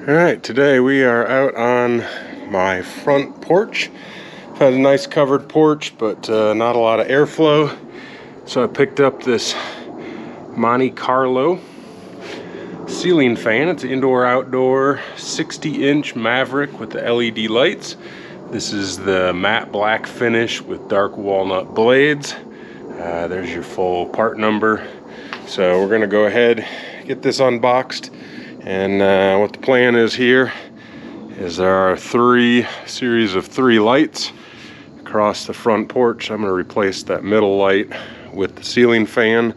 Alright, today we are out on my front porch. I've had a nice covered porch, but not a lot of airflow. So I picked up this Monte Carlo ceiling fan. It's an indoor-outdoor 60-inch Maverick with the LED lights. This is the matte black finish with dark walnut blades. There's your full part number. So we're gonna go ahead, get this unboxed. And what the plan is here is there are series of three lights across the front porch. I'm going to replace that middle light with the ceiling fan.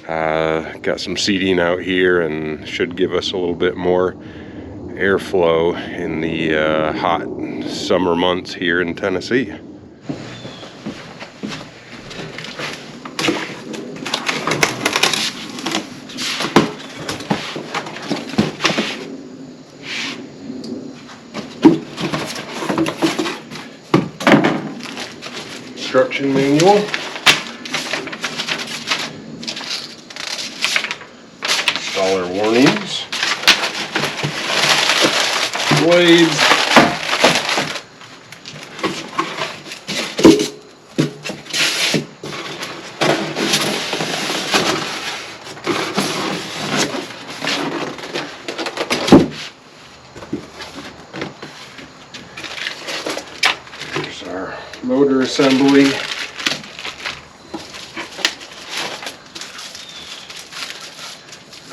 Got some seating out here and should give us a little bit more airflow in the hot summer months here in Tennessee. Instruction manual, installer warnings, blades, here's our motor assembly.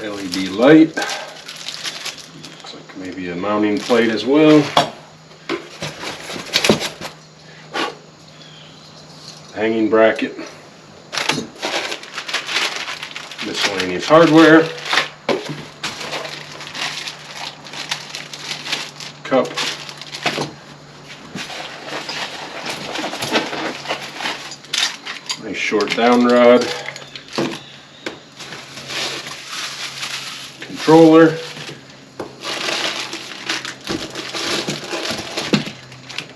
LED light. Looks like maybe a mounting plate as well. Hanging bracket. Miscellaneous hardware. Cup. Nice short down rod. Controller.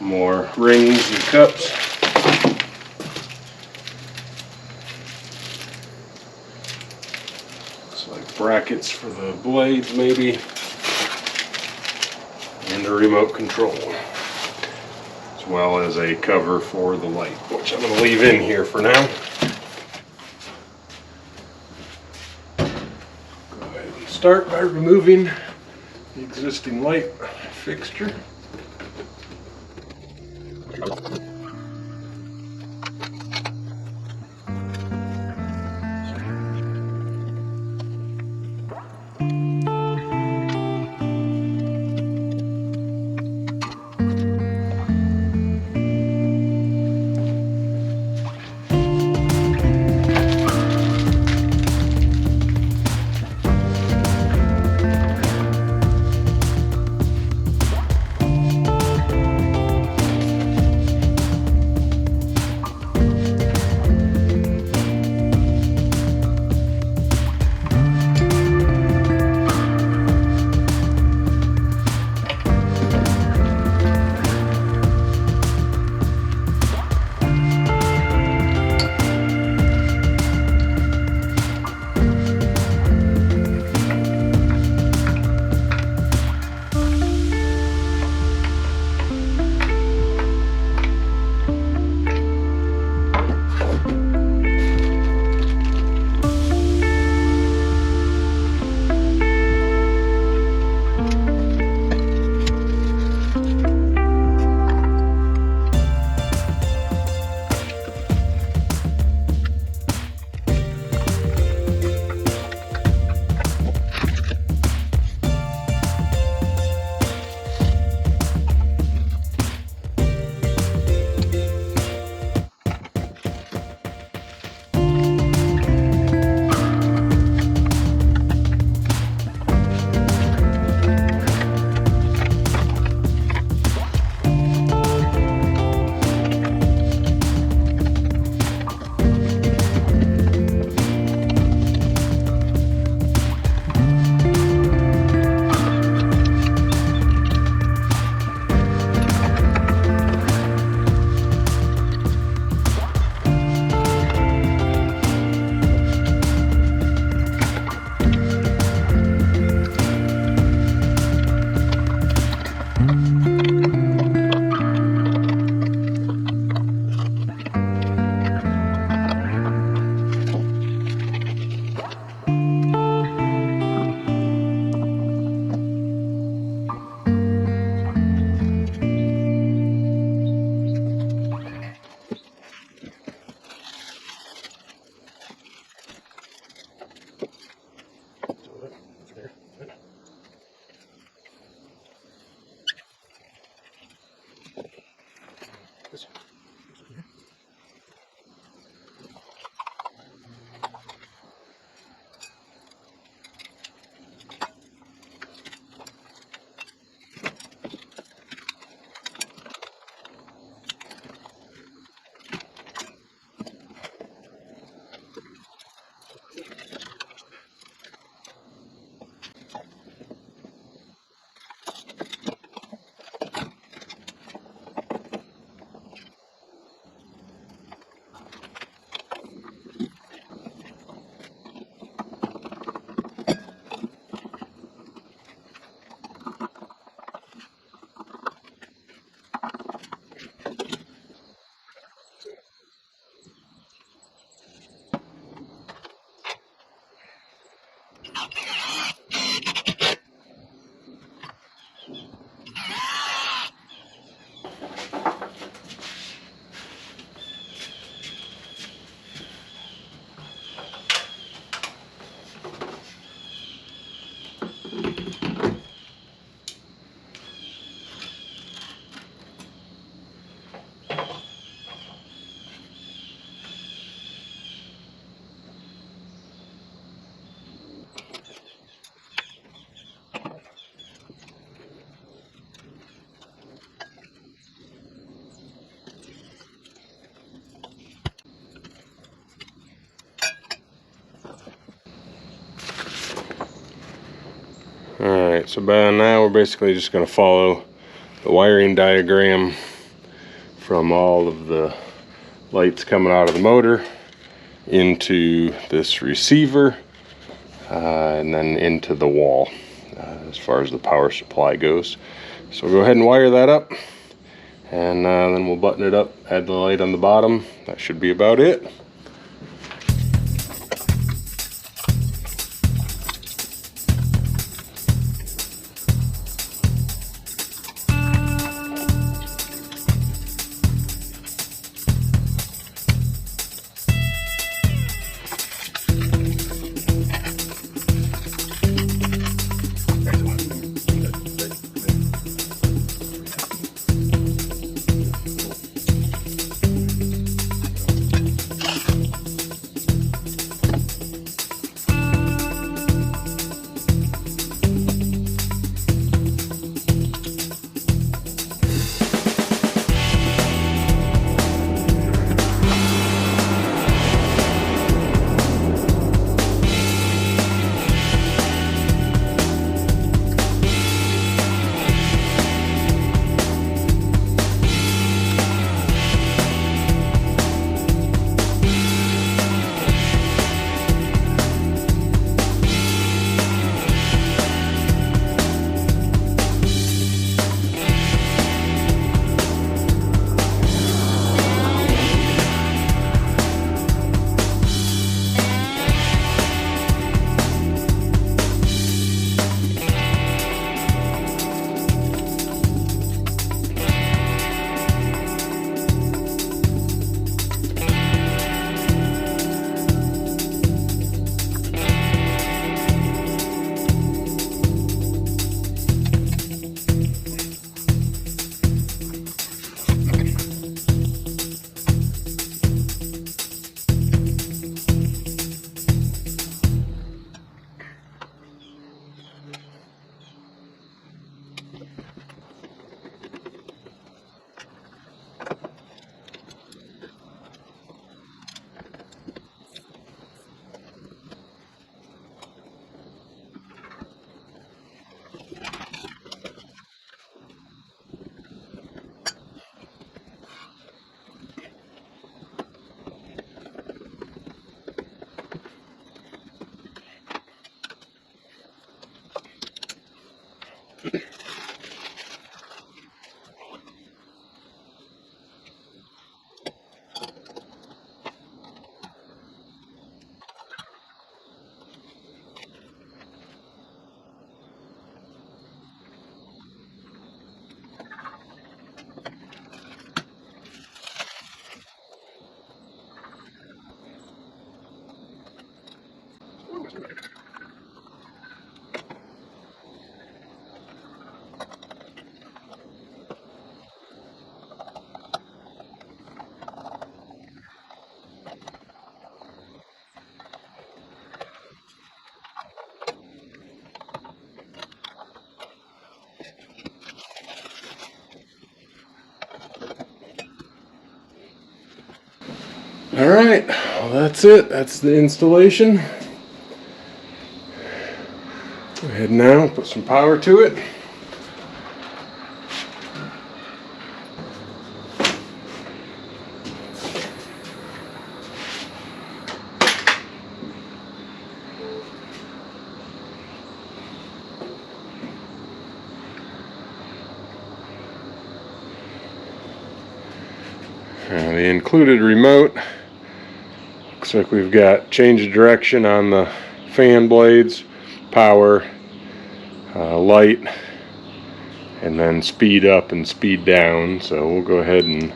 More rings and cups. Looks like brackets for the blades maybe. And a remote control. As well as a cover for the light, which I'm going to leave in here for now. Go ahead and start by removing the existing light fixture. Alright, so by now we're basically just going to follow the wiring diagram from all of the lights coming out of the motor into this receiver and then into the wall as far as the power supply goes. So we'll go ahead and wire that up, and then we'll button it up, add the light on the bottom. That should be about it. Alright, well that's it. That's the installation. Go ahead now, put some power to it. The included remote, looks like we've got change of direction on the fan blades, power, light, and then speed up and speed down. So we'll go ahead and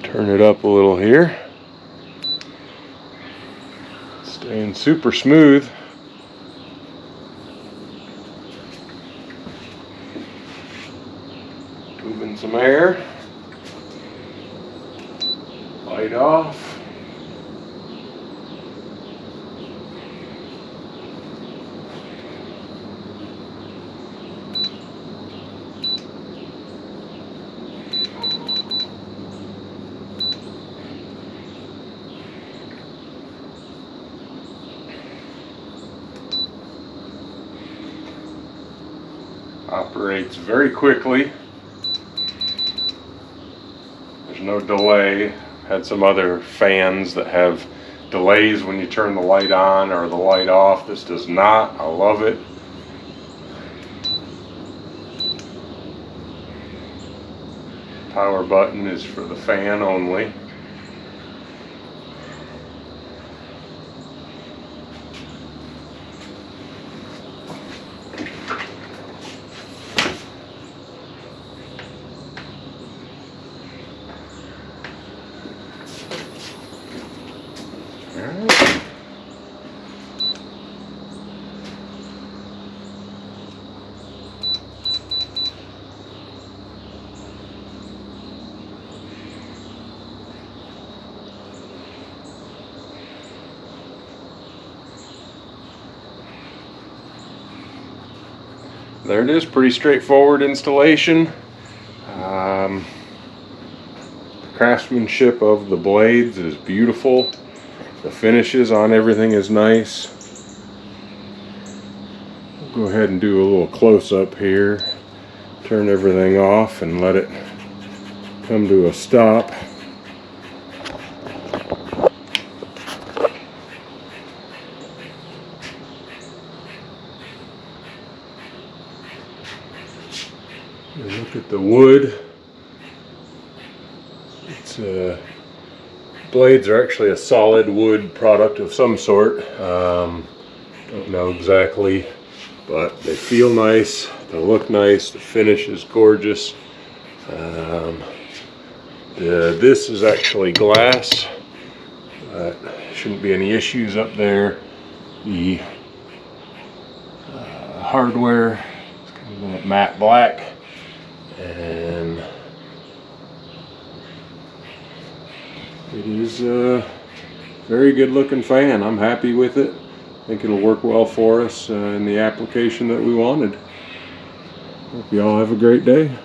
turn it up a little here. Staying super smooth. Moving some air. Light off. Operates very quickly. There's no delay. Had some other fans that have delays when you turn the light on or the light off. This does not. I love it. Power button is for the fan only. Alright. There it is, pretty straightforward installation. The craftsmanship of the blades is beautiful. The finishes on everything is nice. We'll go ahead and do a little close-up here. Turn everything off and let it come to a stop. And look at the wood. Blades are actually a solid wood product of some sort. Don't know exactly, but they feel nice, they look nice, the finish is gorgeous. This is actually glass. Shouldn't be any issues up there. The hardware is kind of that matte black, and it is a very good looking fan. I'm happy with it. I think it'll work well for us in the application that we wanted. Hope you all have a great day.